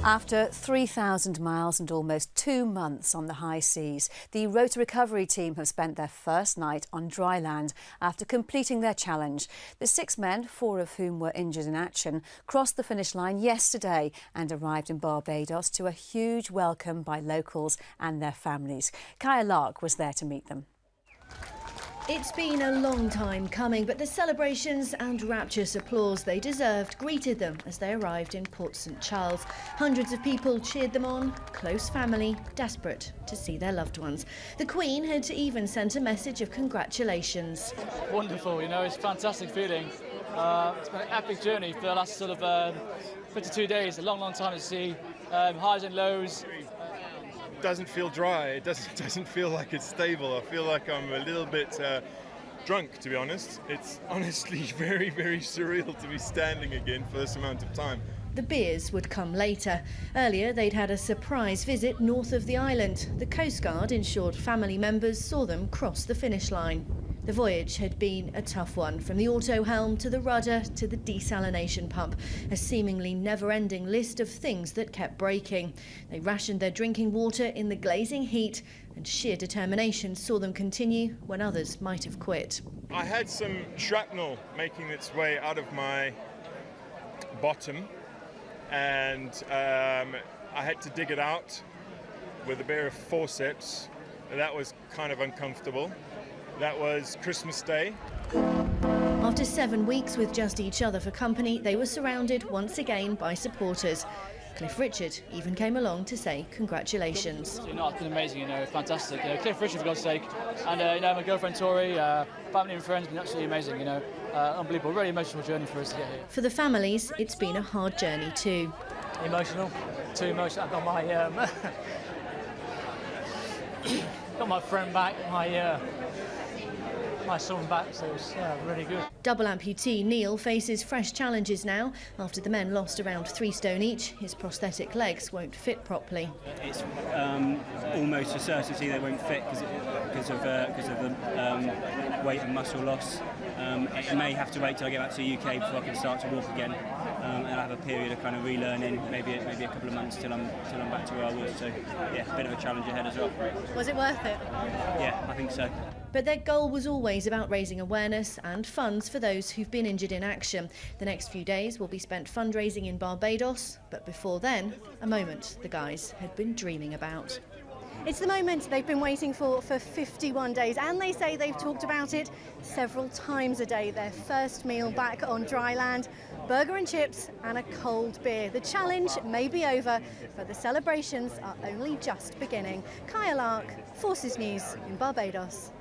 After 3,000 miles and almost 2 months on the high seas, the Row2Recovery team have spent their first night on dry land after completing their challenge. The 6 men, 4 of whom were injured in action, crossed the finish line yesterday and arrived in Barbados to a huge welcome by locals and their families. Kaya Lark was there to meet them. It's been a long time coming, but the celebrations and rapturous applause they deserved greeted them as they arrived in Port St Charles. Hundreds of people cheered them on, close family, desperate to see their loved ones. The Queen had even sent a message of congratulations. Wonderful, you know, it's a fantastic feeling. It's been an epic journey for the last 52 days, a long time at sea, highs and lows. Doesn't feel dry. It doesn't feel like it's stable. I feel like I'm a little bit drunk, to be honest. It's honestly very, very surreal to be standing again for this amount of time. The beers would come later. Earlier, they'd had a surprise visit north of the island. The Coast Guard ensured family members saw them cross the finish line. The voyage had been a tough one, from the auto helm to the rudder to the desalination pump, a seemingly never-ending list of things that kept breaking. They rationed their drinking water in the glazing heat, and sheer determination saw them continue when others might have quit. I had some shrapnel making its way out of my bottom, and I had to dig it out with a pair of forceps. That was kind of uncomfortable. That was Christmas Day. After 7 weeks with just each other for company, they were surrounded once again by supporters. Cliff Richard even came along to say congratulations. You know, it's been amazing, you know, fantastic. You know, Cliff Richard, for God's sake, and you know, my girlfriend Tori, family and friends, been absolutely amazing, you know, unbelievable, really emotional journey for us to get here. For the families, it's been a hard journey too. Emotional, too emotional. I've got my got my friend back, my son back, so it's really good. Double amputee Neil faces fresh challenges now after the men lost around 3 stone each. His prosthetic legs won't fit properly. It's almost a certainty they won't fit because of the weight and muscle loss. It may have to wait till I get back to the UK before I can start to walk again, and I'll have a period of kind of relearning, maybe a couple of months till I'm back to where I was. So yeah, a bit of a challenge ahead as well. Was it worth it? Yeah, I think so. But their goal was always about raising awareness and funds for those who've been injured in action. The next few days will be spent fundraising in Barbados, but before then, a moment the guys had been dreaming about. It's the moment they've been waiting for 51 days, and they say they've talked about it several times a day. Their first meal back on dry land, burger and chips and a cold beer. The challenge may be over, but the celebrations are only just beginning. Kaya Lark, Forces News in Barbados.